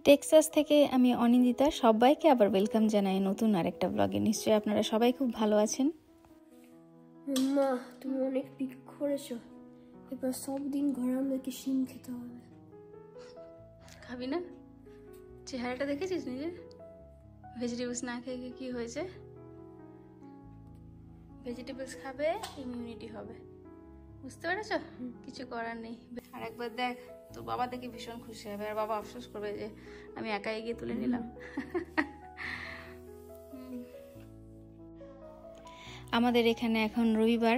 Texas থেকে আমি অনিন্দিতা, সবাইকে আবার ওয়েলকাম জানাই নতুন আরেকটা ব্লগে। নিশ্চয়ই আপনারা সবাই খুব ভালো আছেন। মা, তুমি অনেক পিক করেছো, এবার সব দিন ঘরে আমাদেরকে শিম খেতে হবে। খাবি না? চেহারাটা দেখেছিস নিজের? ভেজিটেবলস না খেয়ে কি হয়েছে? ভেজিটেবলস খাবে, ইমিউনিটি হবে, বুঝতে পেরেছো? কিছু করার নেই। আর একবার দেখ, তোর বাবা দেখে ভীষণ খুশি হবে, আর বাবা আফসোস করবে যে আমি একাই গিয়ে তুলে নিলাম। আমাদের এখানে এখন রবিবার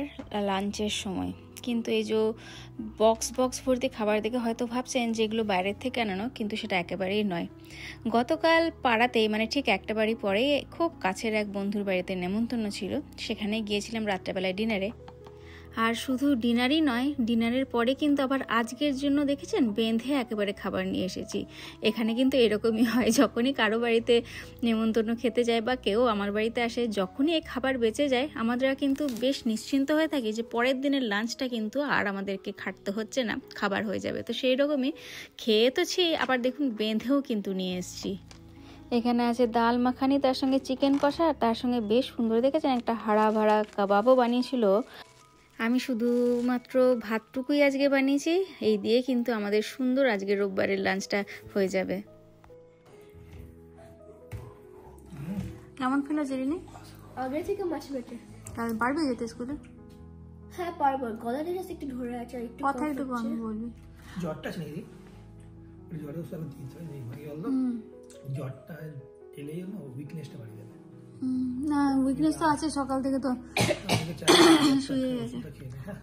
লাঞ্চের সময়, কিন্তু এই যে বক্স ভর্তি খাবার দেখে হয়তো ভাবছেন যেগুলো বাইরের থেকে আনানো, কিন্তু সেটা একেবারেই নয়। গতকাল পাড়াতেই, মানে ঠিক একটা বাড়ি পরে খুব কাছের এক বন্ধুর বাড়িতে নেমন্তন্ন ছিল, সেখানে গিয়েছিলাম রাত্রেবেলায় ডিনারে। আর শুধু ডিনারই নয়, ডিনারের পরে কিন্তু আবার আজকের জন্য দেখেছেন বেঁধে একেবারে খাবার নিয়ে এসেছি। এখানে কিন্তু এরকমই হয়, যখনই কারো বাড়িতে নেমন্তন্ন খেতে যায় বা কেউ আমার বাড়িতে আসে, যখনই এই খাবার বেঁচে যায় আমরা কিন্তু বেশ নিশ্চিন্ত হয়ে থাকি যে পরের দিনের লাঞ্চটা কিন্তু আর আমাদেরকে খাটতে হচ্ছে না, খাবার হয়ে যাবে। তো সেই রকমই খেয়ে তোছি, আবার দেখুন বেঁধেও কিন্তু নিয়ে এসেছি। এখানে আছে ডাল মাখানি, তার সঙ্গে চিকেন কষা, তার সঙ্গে বেশ সুন্দর দেখেছেন একটা হাড়া ভাড়া কাবাবও বানিয়েছিল। আমি শুধুমাত্র ভাতটুকুই আজকে বানিয়েছি, এই দিয়ে কিন্তু আমাদের সুন্দর আজকে রোববারের লাঞ্চটা হয়ে যাবে। কেমন ফিল আছে রিনি? আগে থেকে মাছ বেটে পারবে যেতে স্কুলে? হ্যাঁ পারবো, গলাটা জাস্ট একটু ধরে আছে, একটু কথা একটু কম বলবি। জ্বরটা আছে নাকি? জ্বরের ওষুধ আমি দিতে হয়, জ্বরটা এলেই না উইকনেসটা বাড়িয়ে যাবে। না, উইকনেস তো আছে সকাল থেকে, তো শুয়ে গেছে।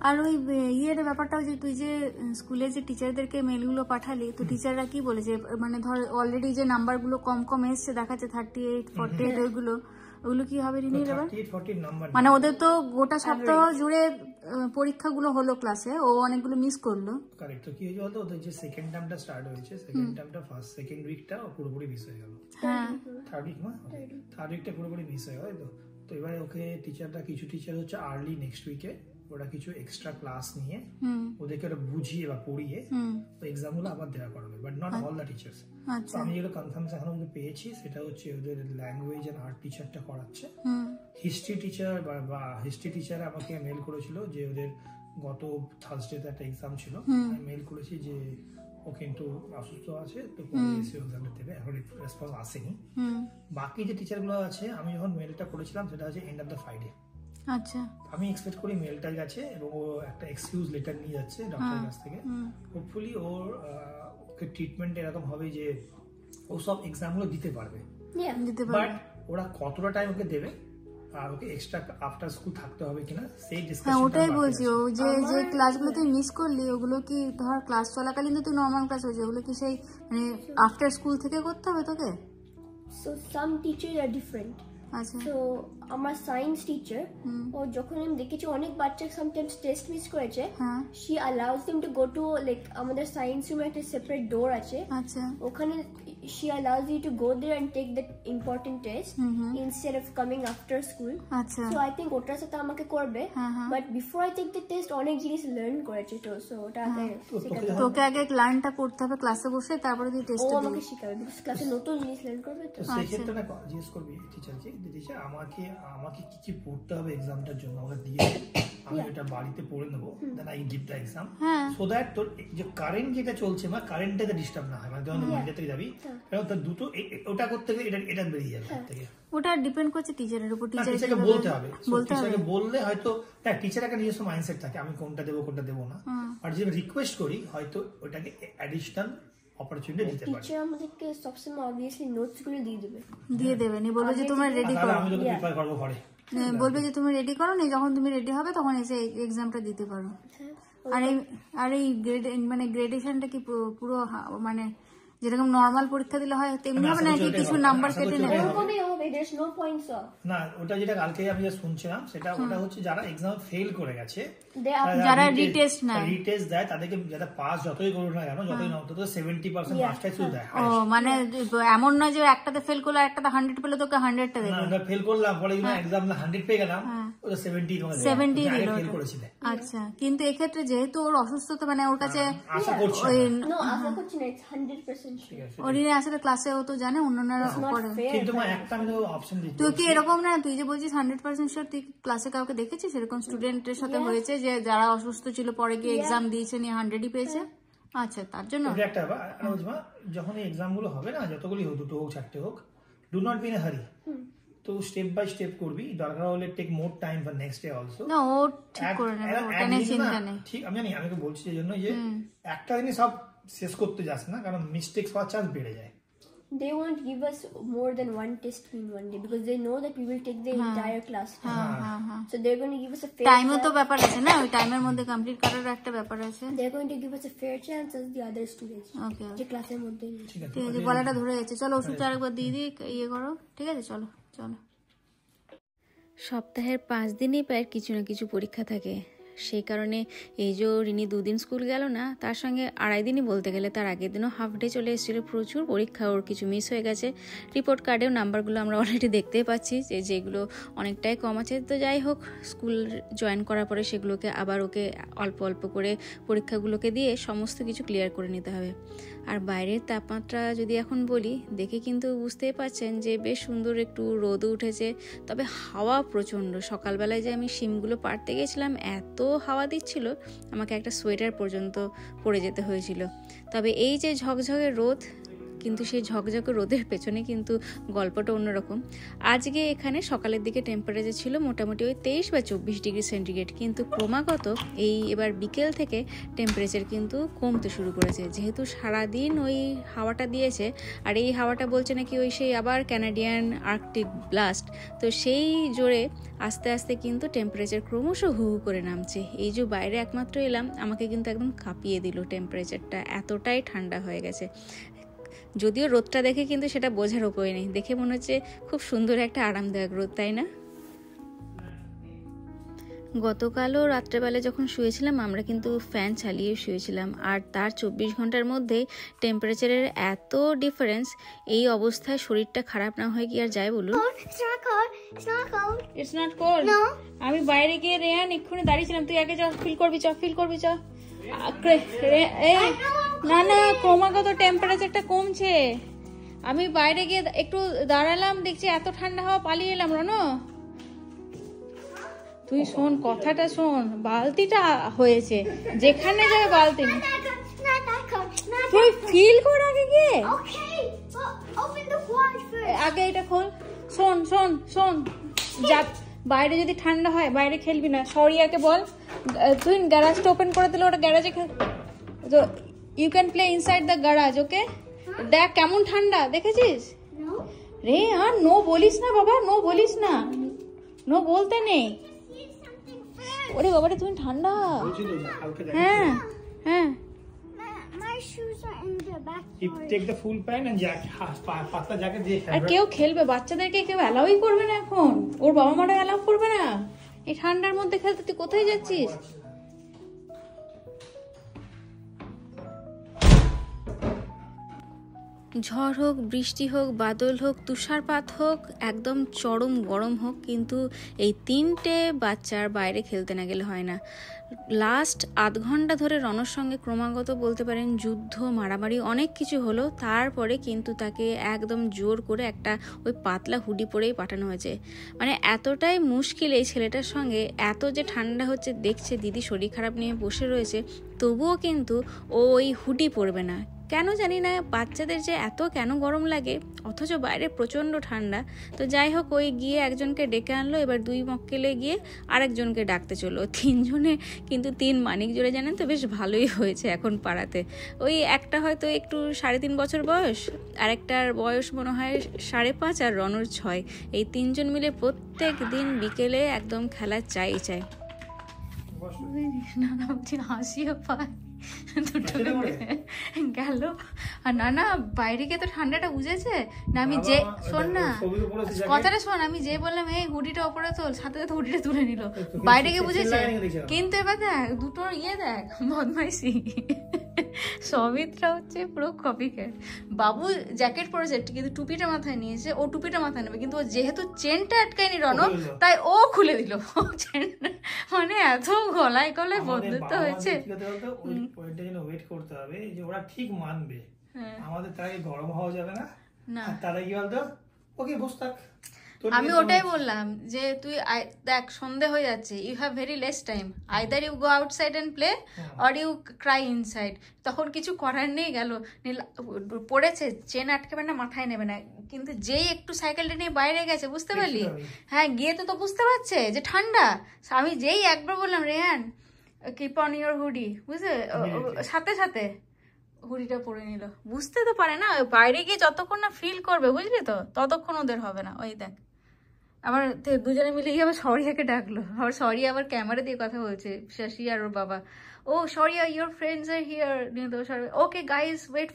আর ওই ইয়ের ব্যাপারটা, যে তুই যে স্কুলে যে টিচারদেরকে মেলগুলো পাঠালি, তো টিচাররা কি বলেছে? মানে ধর অলরেডি যে নাম্বারগুলো কম এসছে দেখাচ্ছে 38, 48, ওগুলো কি হবে রিনির এবার? মানে ওদের তো গোটা সপ্তাহ জুড়ে পরীক্ষাগুলো হলো ক্লাসে, ও অনেকগুলো মিস করলো। কারেক্ট। তো কি হয়েছে বলতো, ওদের যে সেকেন্ড টার্মটা স্টার্ট হয়েছে, সেকেন্ড টার্মটা সেকেন্ড উইকটা পুরোপুরি মিস হয়ে গেল। হ্যাঁ, থার্ড উইকটা পুরোপুরি মিস হয়ে গেল। তো এবারে ওকে টিচাররা, কিছু টিচার হচ্ছে আর্লি নেক্সট উইকে ওরা কিছু এক্সট্রা ক্লাস নিয়ে ওদেরকে ওরা বুঝিয়ে বা পড়িয়ে এক্সাম গুলো আবার দেওয়া করাবে, but not all the teachers. তো আমি যেগুলো কনফার্মেশন এখন পেয়েছি সেটা হচ্ছে ওদের ল্যাঙ্গুয়েজ এন্ড আর্ট টিচারটা করাচ্ছে। হিস্ট্রি টিচার বা হিস্ট্রি টিচার আমাকে মেল করেছিল যে ওদের গত থার্সডেতে একটা এক্সাম ছিল, আমি মেল করেছি যে ও কিন্তু অসুস্থ আছে, তো পরে এসে এক্সাম দেবে, এখন রেসপন্স আসেনি। বাকি যে টিচার গুলো আছে, আমি যখন মেলটা করেছিলাম সেটা হচ্ছে এন্ড অফ দ্য ফ্রাইডে। আচ্ছা, আমি এক্সপেক্ট করি মেলটা গেছে এবং ও একটা এক্সকিউজ লেটার নিয়ে যাচ্ছে ডক্টরের কাছ থেকে। হোপফুলি ওকে ট্রিটমেন্ট এরকম হবে যে ও সব এক্সাম গুলো দিতে পারবে। বাট ওরা কতটা টাইম ওকে দেবে আর ওকে এক্সট্রা আফটার স্কুল থাকতে হবে কিনা সেই ডিসকাশন। ওটাই বলছি, ও যে ক্লাসগুলো তুই মিস করলি, ওগুলো কি ধর ক্লাস চলাকালীন তো তুই নর্মাল ক্লাস হয়েছে, ওগুলো কি সেই মানে আফটার স্কুল থেকে করতে হবে তোকে? সো সাম টিচার আর ডিফারেন্ট। আচ্ছা, তো আমার সায়েন্স টিচার, ও যখন আমি দেখেছি অনেক বাচ্চা সামটাইমস টেস্ট মিস করেছে, she allows them to go to like আমাদের সায়েন্স রুমে একটা সেপারেট ডোর আছে। আচ্ছা, ওখানে she allows you to go there and take the important test instead of coming after school. আচ্ছা, so I think ওটার সাথে আমাকে করবে, but before I take the test অনেক জিনিস লার্ন করেছে, তো সো ওটা আগে তোকে আগে লার্নটা করতে হবে ক্লাসে বসে, তারপরে তুই টেস্ট দিবি। ও আমাকে শেখাবে, বিকজ ক্লাসে নতুন জিনিস লার্ন করবে। তো সেই ক্ষেত্রে না জিজ্ঞেস করবি টিচারকে, টিচার আমাকে কি কি পড়তে হবে এক্সামটার জন্য, আমাকে দিয়ে আমি এটা বাড়িতে পড়ে নেবো, then I give the exam, so that তোর যে কারেন্ট যেটা চলছে বা কারেন্টটাতে ডিস্টার্ব না হয়, মানে যখন মাইন্ডে থেকে যাবি কারণ তোর দুটো ওটা করতে গেলে এটা বেরিয়ে যাবে থেকে। ওটা ডিপেন্ড করছে টিচারের উপর, টিচারকে বলতে হবে। টিচারকে বললে হয়তো হ্যাঁ, টিচার একটা নিজস্ব মাইন্ডসেট থাকে আমি কোনটা দেবো কোনটা দেবো না, আর যদি রিকোয়েস্ট করি হয়তো ওটাকে অ্যাডিশনাল অপরচুনিটি দিতে পারে। টিচার আমাদেরকে সবসময় অবভিয়াসলি নোটস গুলো দিয়ে দেবে, নি বলবে যে তোমরা রেডি করো, আমি তোকে প্রিপেয়ার করব ঘরে, বলবে যে তুমি রেডি করো, নি যখন তুমি রেডি হবে তখন এসে এক্সামটা দিতে পারো। আর এই গ্রেড মানে গ্রেডেশনটা কি পুরো মানে যেরকম নরমাল পরীক্ষা দিলে হয় তেমনি হবে নাকি কিছু নাম্বার কেটে নেবে? না, ওটা যেটা কালকে আমি শুনছিলাম সেটা ওটা হচ্ছে যারা এক্সাম ফেল করে গেছে, যারা রিটেস্ট দেয় তাদেরকে, যারা পাস যতই করুক না কেন, যতই না অন্তত 70% মার্কসটাই শুধু দেয়। ও মানে এমন নয় যে একটাতে ফেল করলে একটাতে 100 পেলে তোকে 100টা দেবে। না, ফেল করলাম পরে এক্সাম 100 পেয়ে গেলাম, ওটা 70 দিল। আচ্ছা, কিন্তু এক্ষেত্রে যেহেতু ওর অসুস্থতা মানে ওর কাছে আশা করছি না, আশা করছি না, 100% শিওর। ওর আসলে ক্লাসে ও তো জানে অন্যরা পড়ে, কিন্তু মা একটা আমি তো অপশন দিচ্ছি। তুই কি এরকম না, তুই যে বলছিস 100% শিওর, তুই ক্লাসে কাউকে দেখেছিস এরকম স্টুডেন্টের সাথে হয়েছে যে যারা অসুস্থ ছিল পরে গিয়ে এক্সাম দিয়েছে নিয়ে 100ই পেয়েছে? আচ্ছা, তার জন্য একটা যখন এই এক্সাম গুলো হবে না, যতগুলি হোক, 2 হোক 4টে হোক, do not be in a hurry. তো স্টেপ বাই স্টেপ করবি, দরকার হলে take more time for next day also. না, ও ঠিক করে নেবে, ওটা নিয়ে চিন্তা নেই। ঠিক, আমি জানি, আমি বলছি এই জন্য যে একটা দিনে সব শেষ করতে যাস না, কারণ মিস্টেকস হওয়ার চান্স বেড়ে যায়। They won't give us more than one test in one day because they know that we will take the entire class time. So they're going to give us a fair টাইমও তো ব্যাপার আছে না, ওই টাইমের মধ্যে কমপ্লিট করার একটা ব্যাপার আছে। They're going to give us a fair chance as the other students. ওকে, যে ক্লাসের মধ্যে। ঠিক আছে, গলাটা ধরে যাচ্ছে, চলো ওষুধটা আরেকবার দিয়ে দিই, ইয়ে করো, ঠিক আছে? চলো চলো। সপ্তাহের 5 দিনই প্রায় কিছু না কিছু পরীক্ষা থাকে, সেই কারণে এই যে রিনি 2 দিন স্কুল গেল না, তার সঙ্গে 2.5 দিনই বলতে গেলে, তার আগের দিনও হাফ ডে চলে এসেছিল, প্রচুর পরীক্ষা, ওর কিছু মিস হয়ে গেছে। রিপোর্ট কার্ডেও নাম্বারগুলো আমরা অলরেডি দেখতেই পাচ্ছি যে যেগুলো অনেকটাই কম আছে। তো যাই হোক, স্কুল জয়েন করার পরে সেগুলোকে আবার ওকে অল্প অল্প করে পরীক্ষাগুলোকে দিয়ে সমস্ত কিছু ক্লিয়ার করে নিতে হবে। আর বাইরের তাপমাত্রা যদি এখন বলি, দেখে কিন্তু বুঝতেই পারছেন যে বেশ সুন্দর একটু রোদ উঠেছে, তবে হাওয়া প্রচণ্ড। সকালবেলায় যে আমি শিমগুলো পাড়তে গেছিলাম, এত হাওয়া দিচ্ছিল, আমাকে একটা সোয়েটার পর্যন্ত পরে যেতে হয়েছিল। তবে এই যে ঝকঝকে রোদ, কিন্তু সেই ঝকঝকে রোদের পেছনে কিন্তু গল্পটা অন্যরকম। আজকে এখানে সকালের দিকে টেম্পারেচার ছিল মোটামুটি ওই 23 বা 24 ডিগ্রি সেন্টিগ্রেড, কিন্তু ক্রমাগত এই এবার বিকেল থেকে টেম্পারেচার কিন্তু কমতে শুরু করেছে, যেহেতু সারাদিন ওই হাওয়াটা দিয়েছে। আর এই হাওয়াটা বলছে নাকি ওই সেই আবার ক্যানাডিয়ান আর্কটিক ব্লাস্ট, তো সেই জোরে আস্তে আস্তে কিন্তু টেম্পারেচার ক্রমশ হু হু করে নামছে। এই যে বাইরে একমাত্র এলাম, আমাকে কিন্তু একদম কাঁপিয়ে দিল টেম্পারেচারটা, এতটাই ঠান্ডা হয়ে গেছে। যদিও রোদটা দেখে কিন্তু সেটা বোঝার উপায় নেই, দেখে মনে হচ্ছে খুব সুন্দর একটা আরামদায়ক রোদ, তাই না? গতকালও রাত্রেবেলা যখন শুয়েছিলাম, আমরা কিন্তু ফ্যান চালিয়ে শুয়েছিলাম, আর তার 24 ঘন্টার মধ্যে টেম্পারেচারের এত ডিফারেন্স, এই অবস্থায় শরীরটা খারাপ না হয় কি আর যায় বলুন? It's not cold. আমি বাইরে গিয়ে রেয়ান এক্ষুনি দাঁড়িয়েছিলাম, তুই আগে ফিল করবি, ফিল করবি। না না, ক্রমাগত টেম্পারেচারটা কমছে। আমি বাইরে গিয়ে একটু দাঁড়ালাম, দেখছি এত ঠান্ডা হাওয়া, পালিয়ে এলাম। রনো, তুই শোন, কথাটা শোন, বালতিটা হয়েছে, যেখানে যাবে বালতি, তুই ফিল কর আগে গিয়ে, আগে এটা খোল। শোন শোন শোন, যা বাইরে যদি ঠান্ডা হয় বাইরে খেলবি না। সরিয়াকে বল, তুই গ্যারাজটা ওপেন করে দিলে ওটা গ্যারাজে তো you can play inside the garage, okay? দেখ কেমন ঠান্ডা, দেখেছিস রে? আর নো বলিস না বাবা, নো বলিস না, নো বলতে নেই। ওরে বাবারে, তুমি ঠান্ডা। হ্যাঁ হ্যাঁ, আর কেউ খেলবে, বাচ্চাদেরকে কেউ অ্যালাউই করবে না এখন, ওর বাবা মারা অ্যালাউ করবে না এই ঠান্ডার মধ্যে খেলতে। তুই কোথায় যাচ্ছিস? ঝড় হোক, বৃষ্টি হোক, বাদল হোক, তুষারপাত হোক, একদম চরম গরম হোক, কিন্তু এই 3টে বাচ্চার বাইরে খেলতে না গেলে হয় না। লাস্ট আধ ঘন্টা ধরে রনর সঙ্গে ক্রমাগত বলতে পারেন যুদ্ধ, মারামারি, অনেক কিছু হলো। তারপরে কিন্তু তাকে একদম জোর করে একটা ওই পাতলা হুডি পরেই পাঠানো হয়েছে। মানে এতটাই মুশকিল এই ছেলেটার সঙ্গে, এত যে ঠান্ডা হচ্ছে, দেখছে দিদি শরীর খারাপ নিয়ে বসে রয়েছে, তবুও কিন্তু ও ওই হুডি পরবে না। কেন জানি না বাচ্চাদের যে এত কেন গরম লাগে, অথচ বাইরে প্রচণ্ড ঠান্ডা। তো যাই হোক, ওই গিয়ে একজনকে ডেকে আনলো, এবার 2 মক্কেলে গিয়ে আরেকজনকে ডাকতে চললো। 3 জনে কিন্তু 3 মানিক জোড়ে, জানেন তো, বেশ ভালোই হয়েছে এখন পাড়াতে। ওই একটা হয়তো একটু 3.5 বছর বয়স, আরেকটার বয়স মনে হয় 5.5, আর রনর 6। এই 3 জন মিলে প্রত্যেক দিন বিকেলে একদম খেলা চাই। না হাসিও পায় গেল। আর না বাইরে গিয়ে তো ঠান্ডাটা বুঝেছে না। আমি যে শোন না, কথাটা শোন, আমি যে বললাম এই হুডিটা ওপরে তোল, সাথে সাথে হুডিটা তুলে নিল, বাইরে গিয়ে বুঝেছে। কিন্তু এবার দেখ দুটো দেখ বদমাইশি। সৌমিত্রা হচ্ছে পুরো কপি ক্যাট। বাবু জ্যাকেট পরেছে কিন্তু টুপিটা মাথায় নিয়েছে, ও টুপিটা মাথায় নেবে কিন্তু ও যেহেতু চেনটা আটকায়নি রনো তাই ও খুলে দিল মানে এত গলায় গলায় বন্ধুত্ব হয়েছে। ওয়েট করতে হবে যে ওরা ঠিক মানবে, আমাদের তাই গরম হওয়া যাবে না, তারা কি বলতো ওকে বস থাক। আমি ওটাই বললাম যে তুই দেখ সন্ধে হয়ে যাচ্ছে, you have very less time, either you go outside and play or you cry inside. তখন কিছু করার নেই, গেল পড়েছে চেন আটকাবে না, মাথায় নেবে না, কিন্তু যেই একটু সাইকেলটা নিয়ে বাইরে গেছে বুঝতে পারলি, হ্যাঁ গিয়ে তো বুঝতে পারছে যে ঠান্ডা। আমি যেই একবার বললাম Rehan keep on your hoodie, বুঝলে সাথে সাথে হুডিটা পরে নিল। বুঝতে তো পারে না, বাইরে গিয়ে যতক্ষণ না ফিল করবে বুঝলি তো ততক্ষণ ওদের হবে না। ওই দেখ আবার দুজনে মিলে গিয়ে আবার সরিয়াকে ডাকলো, আবার সরিয়া আবার ক্যামেরা দিয়ে কথা বলছে শশী আর ওর বাবা। ও সরিয়া your friends are here, okay guys wait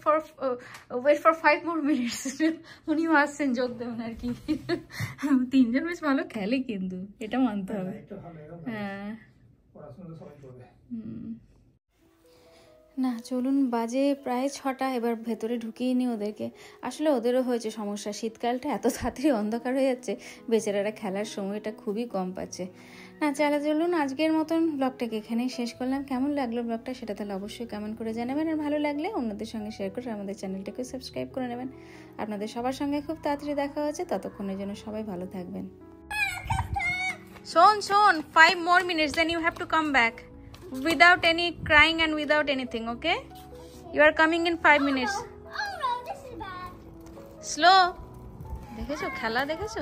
for 5 more minutes। উনিও আসছেন যোগ দেবেন আর কি। তিনজন বেশ ভালো খেলে কিন্তু, এটা মানতে হবে। হ্যাঁ না চলুন, বাজে প্রায় 6টা, এবার ভেতরে ঢুকিয়ে নিই ওদেরকে। আসলে ওদেরও হয়েছে সমস্যা, শীতকালটা এত তাড়াতাড়ি অন্ধকার হয়ে যাচ্ছে, বেচারারা খেলার সময়টা খুবই কম পাচ্ছে। না চলুন আজকের মতন ব্লগটাকে এখানেই শেষ করলাম। কেমন লাগলো ব্লগটা সেটা তাহলে অবশ্যই কমেন্ট করে জানাবেন, আর ভালো লাগলে অন্যদের সঙ্গে শেয়ার করে আমাদের চ্যানেলটাকে সাবস্ক্রাইব করে নেবেন। আপনাদের সবার সঙ্গে খুব তাড়াতাড়ি দেখা হচ্ছে, ততক্ষণের জন্য সবাই ভালো থাকবেন। শোন 5 more minutes then you have to come back without any crying and without anything, okay? You are coming in 5 minutes. Oh no, this is bad. Slow. দেখেছো খেলা দেখেছো?